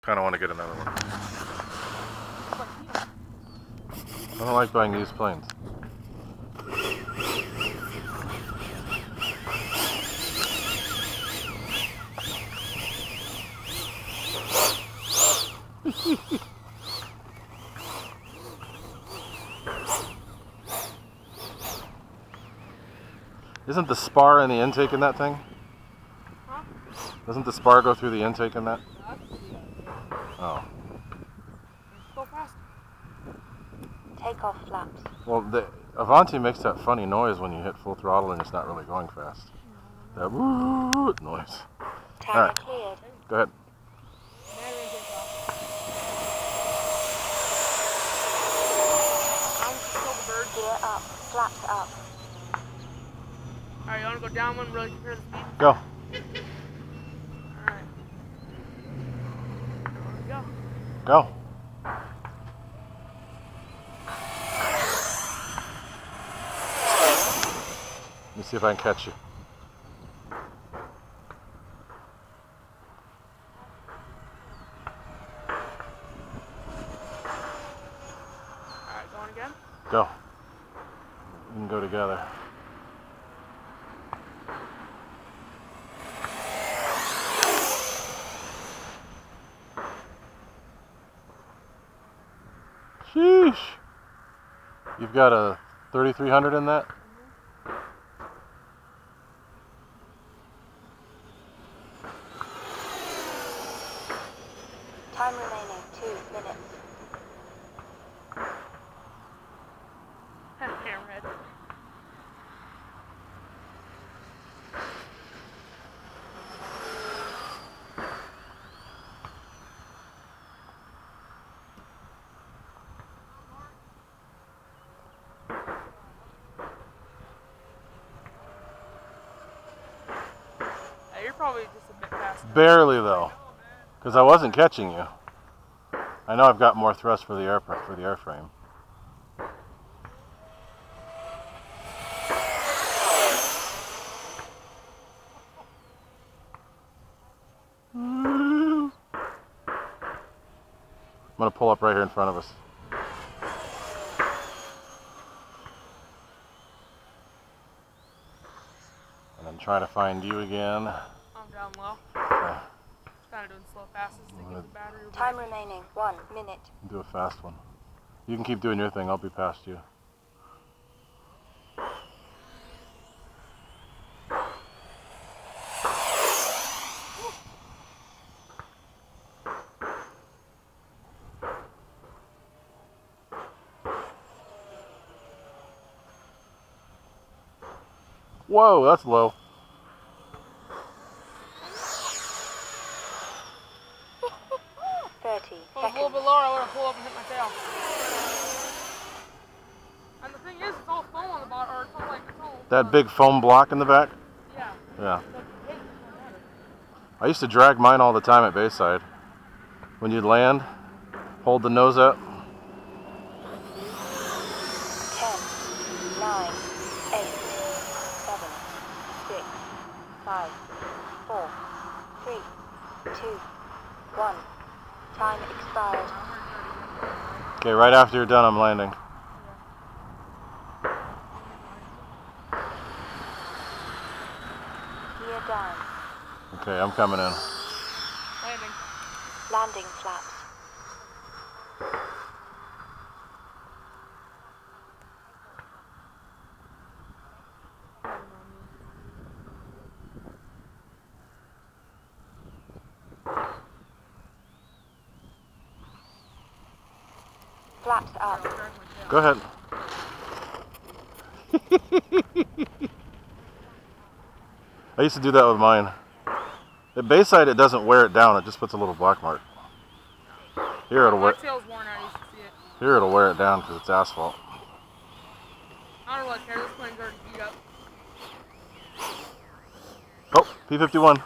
Kind of want to get another one. I don't like buying used planes. Isn't the spar in the intake in that thing? Huh? Doesn't the spar go through the intake in that? Oh. Go fast. Takeoff flaps. Well, the Avanti makes that funny noise when you hit full throttle and it's not really going fast. That woo noise. Tower cleared. Go ahead. Gear up. Flaps up. Alright, you want to go down one really compare the speed? Go. Alright. Go. Go. Let me see if I can catch you. Alright, going again? Go. We can go together. Sheesh. You've got a 3300 in that? Time remaining 2 minutes. Hammerhead. You're probably just a bit fast. Barely though, because I wasn't catching you. I know I've got more thrust for the airframe. I'm gonna pull up right here in front of us. And I'm trying to find you again. I'm down low. Okay. Kind of doing slow passes to get the battery. Time remaining 1 minute. Do a fast one. You can keep doing your thing. I'll be past you. Whoa, that's low. 30 If I was a little bit lower, I would have pulled up and hit my tail. And the thing is, it's all foam on the bottom, or it's all like, it's all... That big foam block in the back? Yeah. Yeah. I used to drag mine all the time at Bayside. When you'd land, hold the nose up. 10, 9, 8, 7, 6, 5, 4, 3, 2, 1. Time expired. Okay, right after you're done, I'm landing. Gear down. Okay, I'm coming in. Landing. Landing flaps. Flaps up. Go ahead. I used to do that with mine. At Bayside, it doesn't wear it down. It just puts a little black mark. Here it'll wear. My tail's worn out. You should see it. Here it'll wear it down because it's asphalt. I don't really care. This plane's already beat up. Oh, P-51.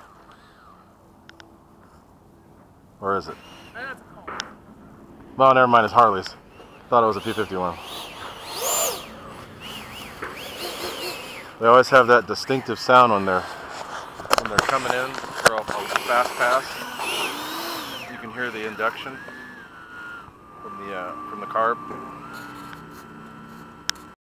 Where is it? I think that's a call. Well, never mind. It's Harley's. Thought it was a P-51. They always have that distinctive sound when they're coming in for a fast pass. You can can hear the induction from the carb.